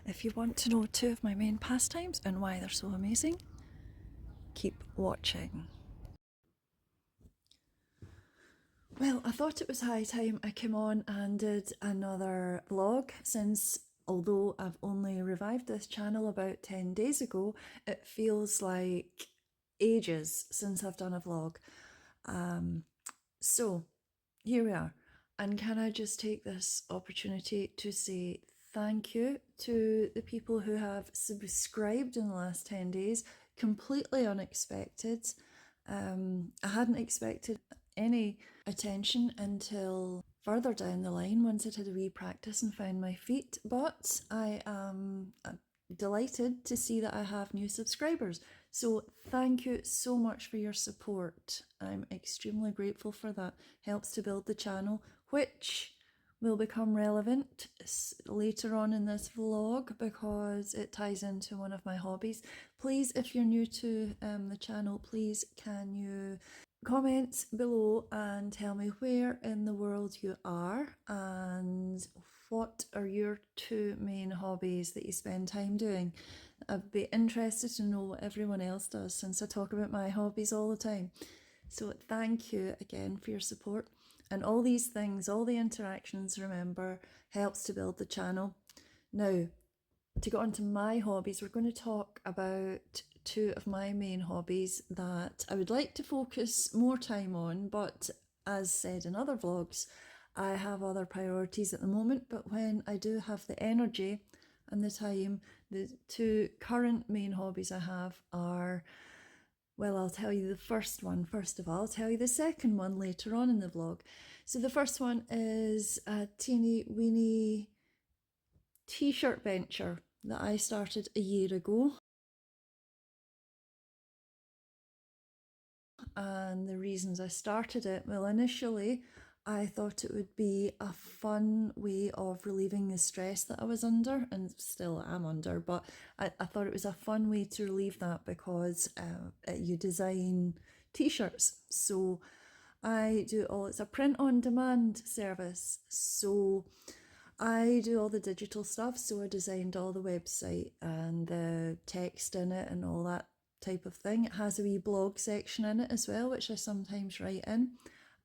If you want to know two of my main pastimes and why they're so amazing, keep watching. Well, I thought it was high time I came on and did another vlog, since although I've only revived this channel about 10 days ago, it feels like ages since I've done a vlog. So here we are. And can I just take this opportunity to say thank you to the people who have subscribed in the last 10 days, completely unexpected. I hadn't expected any attention until further down the line, once I'd had a wee practice and found my feet, but I am delighted to see that I have new subscribers. So thank you so much for your support. I'm extremely grateful for that. Helps to build the channel, which will become relevant later on in this vlog because it ties into one of my hobbies. Please, if you're new to the channel, please can you comment below and tell me where in the world you are and what are your two main hobbies that you spend time doing. I'd be interested to know what everyone else does, since I talk about my hobbies all the time. So thank you again for your support. And all these things, all the interactions, remember, helps to build the channel. Now, to go on to my hobbies, we're going to talk about two of my main hobbies that I would like to focus more time on, but as said in other vlogs, I have other priorities at the moment. But when I do have the energy and the time, the two current main hobbies I have are, well, I'll tell you the first one first of all. I'll tell you the second one later on in the vlog. So the first one is a teeny weeny t-shirt venture that I started a year ago. And the reasons I started it, well, initially I thought it would be a fun way of relieving the stress that I was under, and still am under, but I thought it was a fun way to relieve that because you design t-shirts. So I do it's a print on demand service. So I do all the digital stuff. So I designed all the website and the text in it and all that type of thing. It has a wee blog section in it as well, which I sometimes write in.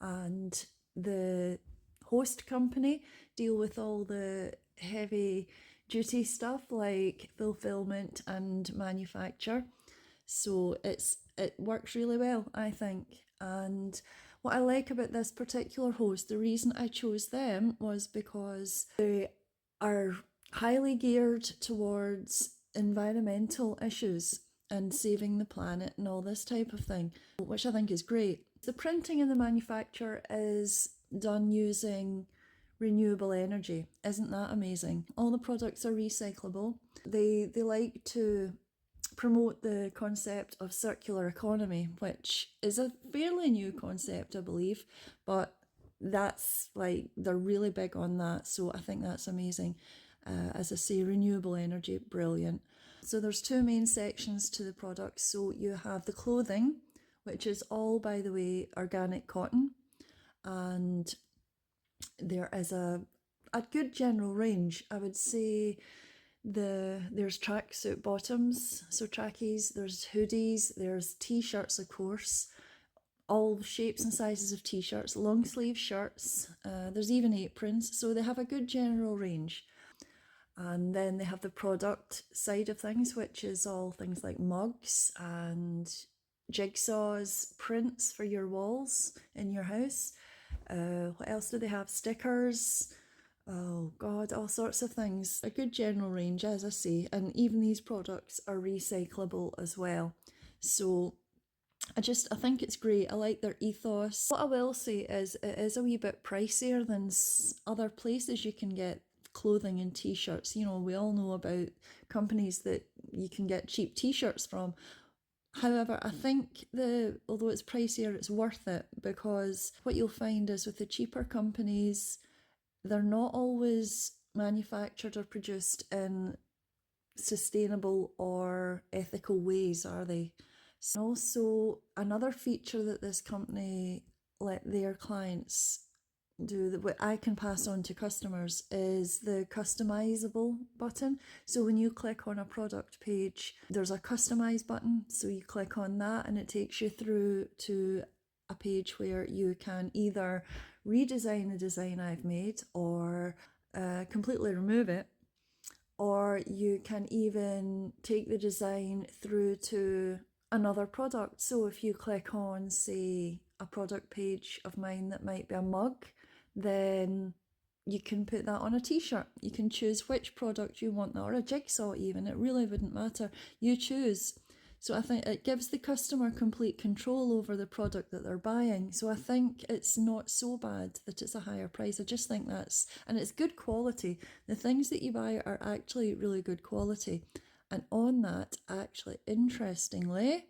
And the host company deal with all the heavy duty stuff like fulfillment and manufacture. So it works really well, I think. And what I like about this particular host, the reason I chose them was because they are highly geared towards environmental issues and saving the planet and all this type of thing, which I think is great. The printing and the manufacture is done using renewable energy. Isn't that amazing? All the products are recyclable. They like to promote the concept of circular economy, which is a fairly new concept, I believe, but that's like, they're really big on that. So I think that's amazing. As I say, renewable energy, brilliant. So there's two main sections to the products. So you have the clothing, which is all, by the way, organic cotton, and there is a good general range. I would say there's tracksuit bottoms, so trackies, there's hoodies, there's t-shirts, of course, all shapes and sizes of t-shirts, long sleeve shirts, there's even aprons, so they have a good general range. And then they have the product side of things, which is all things like mugs and jigsaws, prints for your walls in your house. What else do they have? Stickers, oh god, all sorts of things. A good general range, as I say, and even these products are recyclable as well. So I think it's great. I like their ethos. What I will say is it is a wee bit pricier than other places you can get clothing and t-shirts. You know, we all know about companies that you can get cheap t-shirts from. However, I think although it's pricier, it's worth it, because what you'll find is with the cheaper companies, they're not always manufactured or produced in sustainable or ethical ways, are they? So also, another feature that this company let their clients do that, what I can pass on to customers is the customizable button. So when you click on a product page, there's a customize button. So you click on that and it takes you through to a page where you can either redesign the design I've made or completely remove it, or you can even take the design through to another product. So if you click on, say, a product page of mine that might be a mug, then you can put that on a t-shirt. You can choose which product you want that, or a jigsaw even. It really wouldn't matter. You choose. So I think it gives the customer complete control over the product that they're buying. So I think it's not so bad that it's a higher price. I just think and it's good quality. The things that you buy are actually really good quality. And on that, actually, interestingly,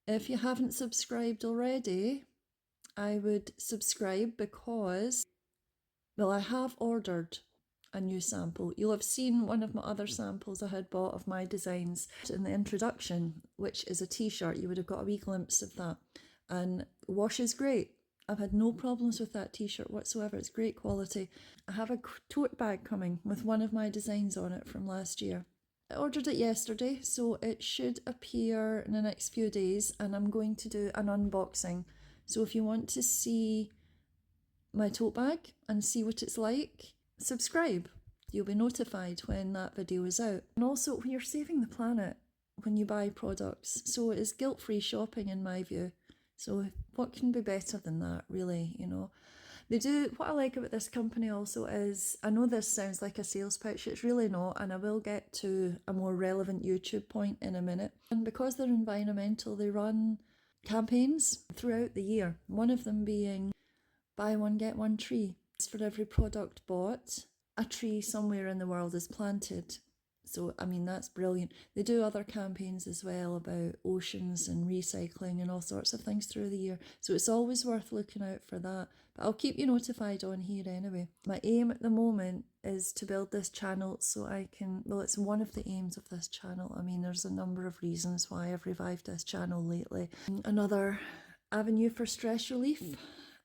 if you haven't subscribed already, I would subscribe because, well, I have ordered a new sample. You'll have seen one of my other samples I had bought of my designs in the introduction, which is a t-shirt. You would have got a wee glimpse of that. And wash is great. I've had no problems with that t-shirt whatsoever. It's great quality. I have a tote bag coming with one of my designs on it from last year. I ordered it yesterday, so it should appear in the next few days, and I'm going to do an unboxing. So if you want to see my tote bag and see what it's like, subscribe. You'll be notified when that video is out. And also, you're saving the planet when you buy products. So it is guilt-free shopping in my view. So what can be better than that, really, you know? What I like about this company also is, I know this sounds like a sales pitch, it's really not, and I will get to a more relevant YouTube point in a minute. And because they're environmental, they run campaigns throughout the year. One of them being buy one, get one tree. For every product bought, a tree somewhere in the world is planted. So, I mean, that's brilliant. They do other campaigns as well about oceans and recycling and all sorts of things through the year. So it's always worth looking out for that. But I'll keep you notified on here anyway. My aim at the moment is to build this channel so I can, well, it's one of the aims of this channel. I mean, there's a number of reasons why I've revived this channel lately. Another avenue for stress relief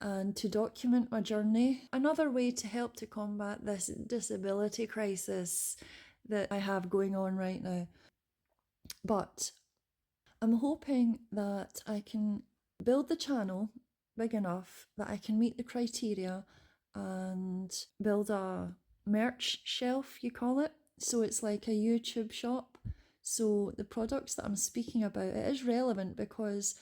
and to document my journey. Another way to help to combat this disability crisis that I have going on right now. But I'm hoping that I can build the channel big enough that I can meet the criteria and build a merch shelf, you call it. So it's like a YouTube shop. So the products that I'm speaking about, it is relevant because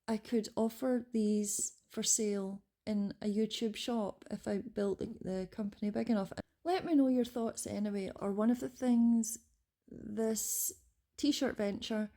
I could offer these for sale in a YouTube shop if I built the company big enough. Let me know your thoughts anyway. Or one of the things this t-shirt venture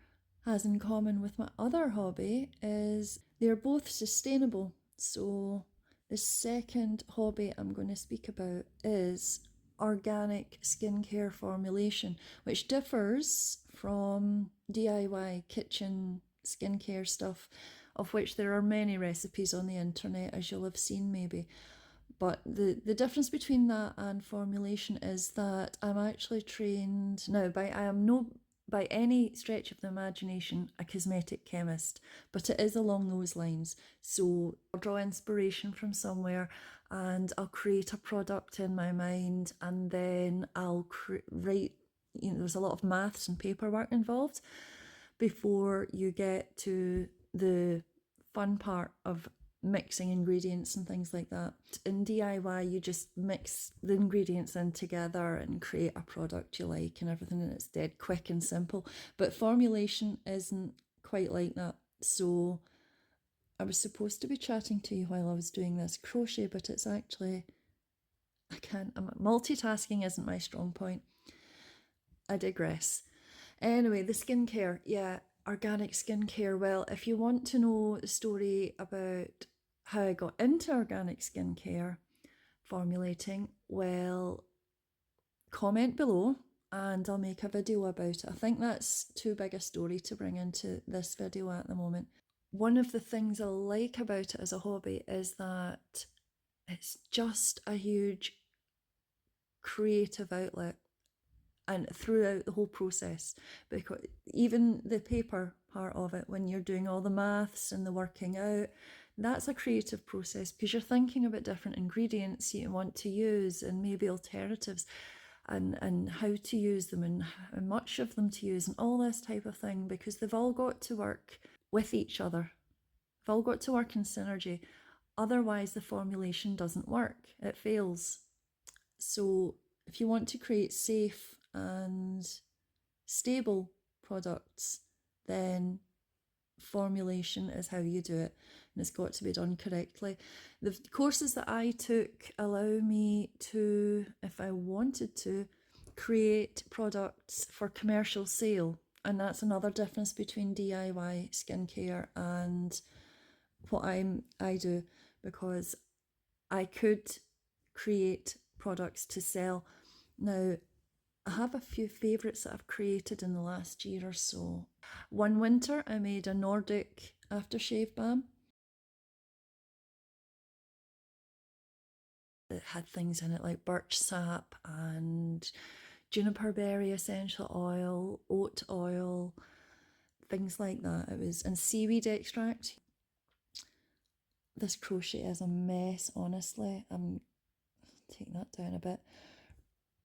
has in common with my other hobby is they're both sustainable. So the second hobby I'm going to speak about is organic skincare formulation, which differs from DIY kitchen skincare stuff, of which there are many recipes on the internet, as you'll have seen maybe. But the difference between that and formulation is that I'm actually trained now I am no by any stretch of the imagination a cosmetic chemist, but it is along those lines. So I'll draw inspiration from somewhere and I'll create a product in my mind, and then I'll write, you know, there's a lot of maths and paperwork involved before you get to the fun part of mixing ingredients and things like that. In DIY, you just mix the ingredients in together and create a product you like and everything, and it's dead quick and simple. But formulation isn't quite like that. So I was supposed to be chatting to you while I was doing this crochet, but it's actually, multitasking isn't my strong point. I digress. Anyway, the skincare, yeah, organic skincare. Well, if you want to know the story about how I got into organic skincare formulating, well, comment below and I'll make a video about it. I think that's too big a story to bring into this video at the moment. One of the things I like about it as a hobby is that it's just a huge creative outlet. And throughout the whole process, because even the paper part of it, when you're doing all the maths and the working out, That's a creative process because you're thinking about different ingredients you want to use and maybe alternatives and how to use them and how much of them to use and all this type of thing, because they've all got to work with each other. They've all got to work in synergy. Otherwise, the formulation doesn't work. It fails. So if you want to create safe and stable products, then formulation is how you do it, and it's got to be done correctly. The courses that I took allow me to, if I wanted to, create products for commercial sale, and that's another difference between DIY skincare and what I do, because I could create products to sell. Now, I have a few favourites that I've created in the last year or so. One winter I made a Nordic aftershave balm. It had things in it like birch sap and juniper berry essential oil, oat oil, things like that. It was, and seaweed extract. This crochet is a mess, honestly. I'm taking that down a bit.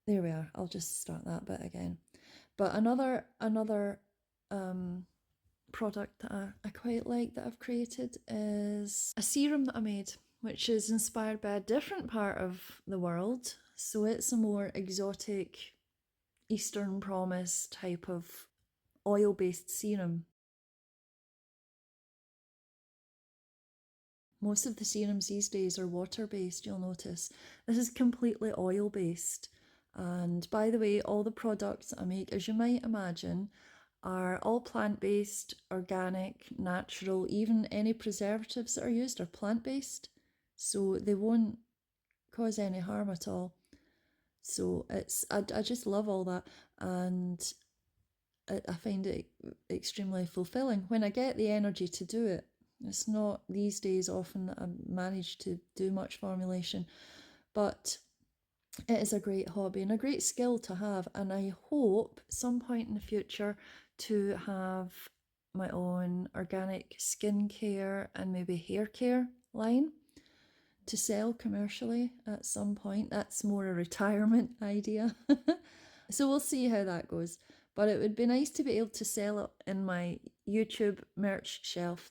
There we are. I'll just start that bit again. But another product that I quite like that I've created is a serum that I made, which is inspired by a different part of the world. So it's a more exotic Eastern Promise type of oil-based serum. Most of the serums these days are water-based, you'll notice. This is completely oil-based. And by the way, all the products I make, as you might imagine, are all plant-based, organic, natural. Even any preservatives that are used are plant-based, so they won't cause any harm at all. So I just love all that, and I find it extremely fulfilling when I get the energy to do it. It's not these days often that I manage to do much formulation, but it is a great hobby and a great skill to have, and I hope some point in the future to have my own organic skincare and maybe hair care line to sell commercially at some point. That's more a retirement idea. So we'll see how that goes. But it would be nice to be able to sell it in my YouTube merch shelf.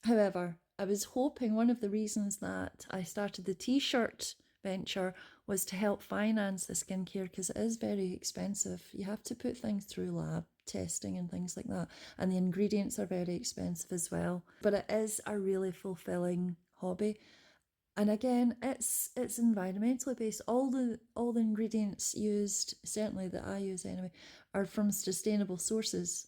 However, I was hoping one of the reasons that I started the t-shirt venture was to help finance the skincare, because it is very expensive. You have to put things through lab testing and things like that, and the ingredients are very expensive as well. But it is a really fulfilling hobby. And again, it's environmentally based. All the ingredients used, certainly that I use anyway, are from sustainable sources.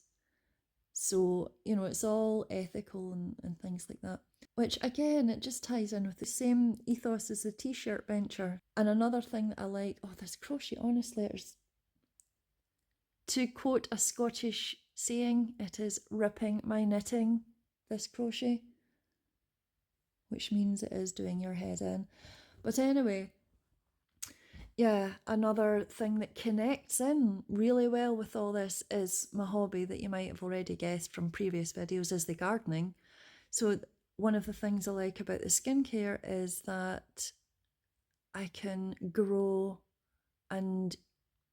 So, you know, it's all ethical and things like that. Which again, it just ties in with the same ethos as the t-shirt venture. And another thing that I like, oh, this crochet, honestly, to quote a Scottish saying, it is ripping my knitting, this crochet, which means it is doing your head in. But anyway, yeah, another thing that connects in really well with all this is my hobby that you might have already guessed from previous videos, is the gardening. So one of the things I like about the skincare is that I can grow and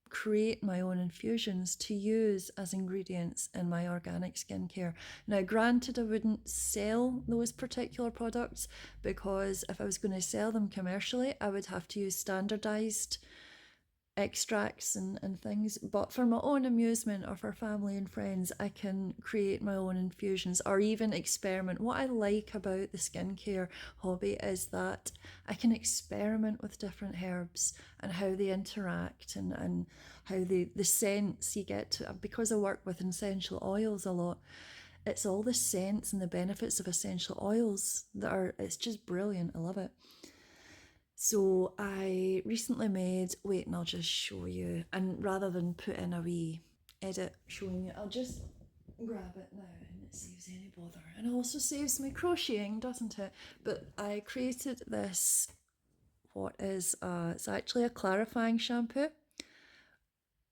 create my own infusions to use as ingredients in my organic skincare. Now, granted, I wouldn't sell those particular products, because if I was going to sell them commercially, I would have to use standardized extracts and things. But for my own amusement or for family and friends, I can create my own infusions or even experiment. What I like about the skincare hobby is that I can experiment with different herbs and how they interact, and how the scents you get to, because I work with essential oils a lot. It's all the scents and the benefits of essential oils that are, it's just brilliant. I love it. So I recently made, wait, and I'll just show you, and rather than put in a wee edit showing you, I'll just grab it now, and it saves any bother, and also saves me crocheting, doesn't it? But I created this, what is, it's actually a clarifying shampoo,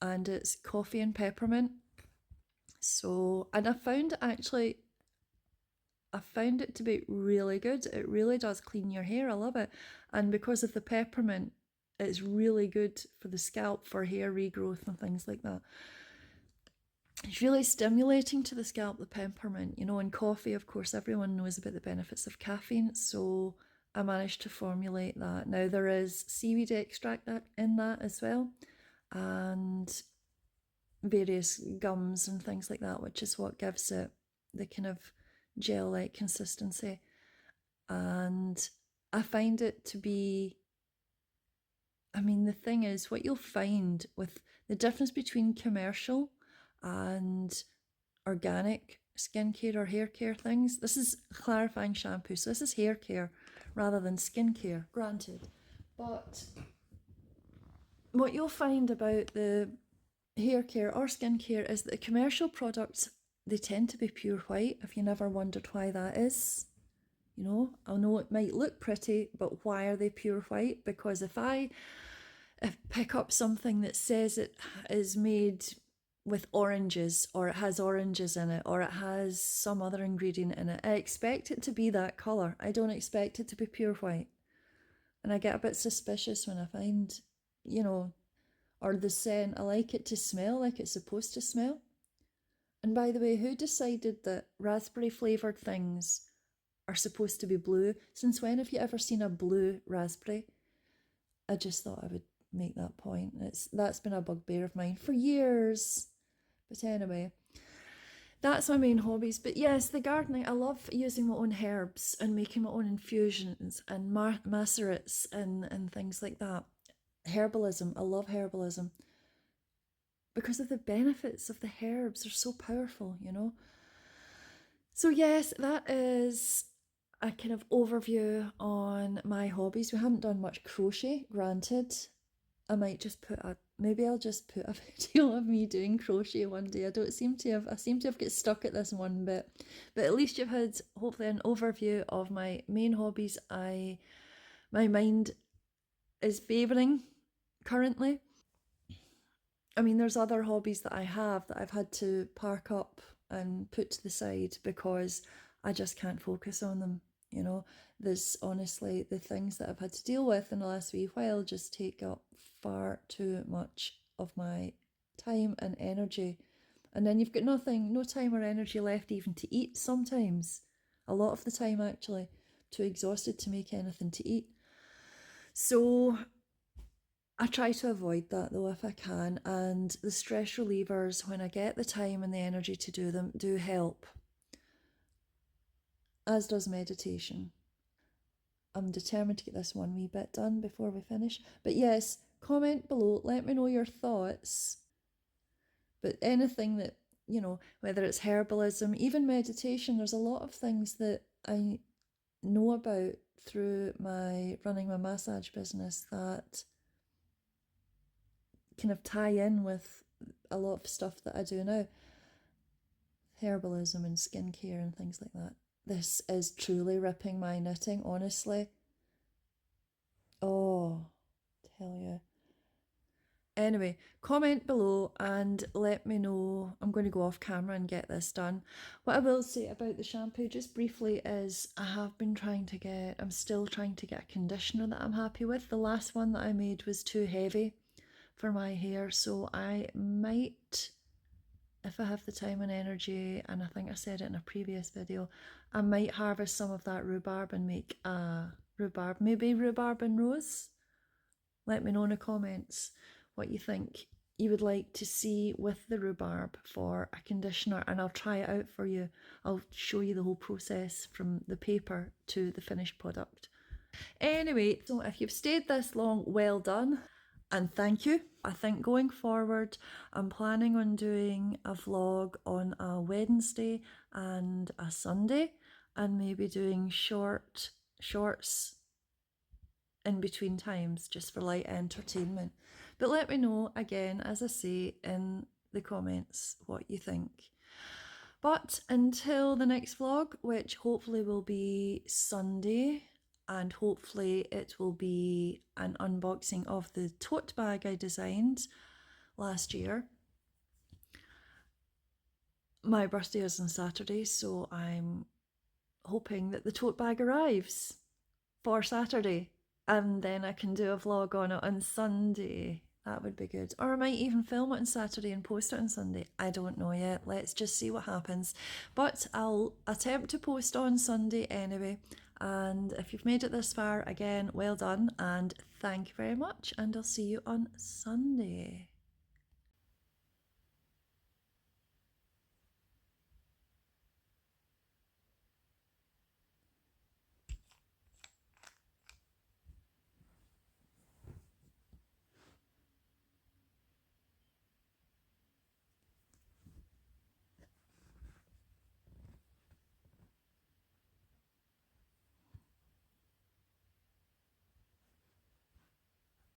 and it's coffee and peppermint. So, and I found actually I found it to be really good. It really does clean your hair. I love it. And because of the peppermint, it's really good for the scalp, for hair regrowth and things like that. It's really stimulating to the scalp, the peppermint. You know, in coffee, of course, everyone knows about the benefits of caffeine. So I managed to formulate that. Now, there is seaweed extract in that as well, and various gums and things like that, which is what gives it the kind of gel-like consistency. And I find it to be, I mean, the thing is, what you'll find with the difference between commercial and organic skincare or hair care things, this is clarifying shampoo, so this is hair care rather than skincare, granted. But what you'll find about the hair care or skincare is that the commercial products, they tend to be pure white, if you never wondered why that is. You know, I know it might look pretty, but why are they pure white? Because if I pick up something that says it is made with oranges, or it has oranges in it, or it has some other ingredient in it, I expect it to be that colour. I don't expect it to be pure white. And I get a bit suspicious when I find, you know, or the scent, I like it to smell like it's supposed to smell. And by the way, who decided that raspberry flavoured things are supposed to be blue? Since when have you ever seen a blue raspberry? I just thought I would make that point. That's been a bugbear of mine for years. But anyway, that's my main hobbies. But yes, the gardening, I love using my own herbs and making my own infusions and macerates and things like that. Herbalism, I love herbalism because of the benefits of the herbs. They're so powerful, you know. So yes, that is a kind of overview on my hobbies. We haven't done much crochet, granted. Maybe I'll just put a video of me doing crochet one day. I seem to have got stuck at this one bit. But at least you've had hopefully an overview of my main hobbies. My mind is favouring currently. I mean, there's other hobbies that I have that I've had to park up and put to the side because I just can't focus on them. You know, there's honestly the things that I've had to deal with in the last wee while just take up far too much of my time and energy. And then you've got no time or energy left even to eat sometimes. A lot of the time, actually, too exhausted to make anything to eat. So I try to avoid that though if I can, and the stress relievers, when I get the time and the energy to do them, do help, as does meditation. I'm determined to get this one wee bit done before we finish. But yes, comment below, let me know your thoughts. But anything that, you know, whether it's herbalism, even meditation, there's a lot of things that I know about through running my massage business that kind of tie in with a lot of stuff that I do now. Herbalism and skincare and things like that. This is truly ripping my knitting, honestly. Oh, tell you. Anyway, comment below and let me know. I'm going to go off camera and get this done. What I will say about the shampoo, just briefly, is I'm still trying to get a conditioner that I'm happy with. The last one that I made was too heavy for my hair, so I might, if I have the time and energy, and I think I said it in a previous video, I might harvest some of that rhubarb and make a maybe rhubarb and rose. Let me know in the comments what you think you would like to see with the rhubarb for a conditioner, and I'll try it out for you. I'll show you the whole process from the paper to the finished product. Anyway, so if you've stayed this long, well done and thank you. I think going forward, I'm planning on doing a vlog on a Wednesday and a Sunday, and maybe doing shorts in between times just for light entertainment. But let me know again, as I say, in the comments what you think. But until the next vlog, which hopefully will be Sunday, and hopefully it will be an unboxing of the tote bag I designed last year. My birthday is on Saturday, so I'm hoping that the tote bag arrives for Saturday, and then I can do a vlog on it on Sunday. That would be good. Or I might even film it on Saturday and post it on Sunday. I don't know yet. Let's just see what happens. But I'll attempt to post on Sunday anyway. And if you've made it this far, again, well done and thank you very much. And I'll see you on Sunday.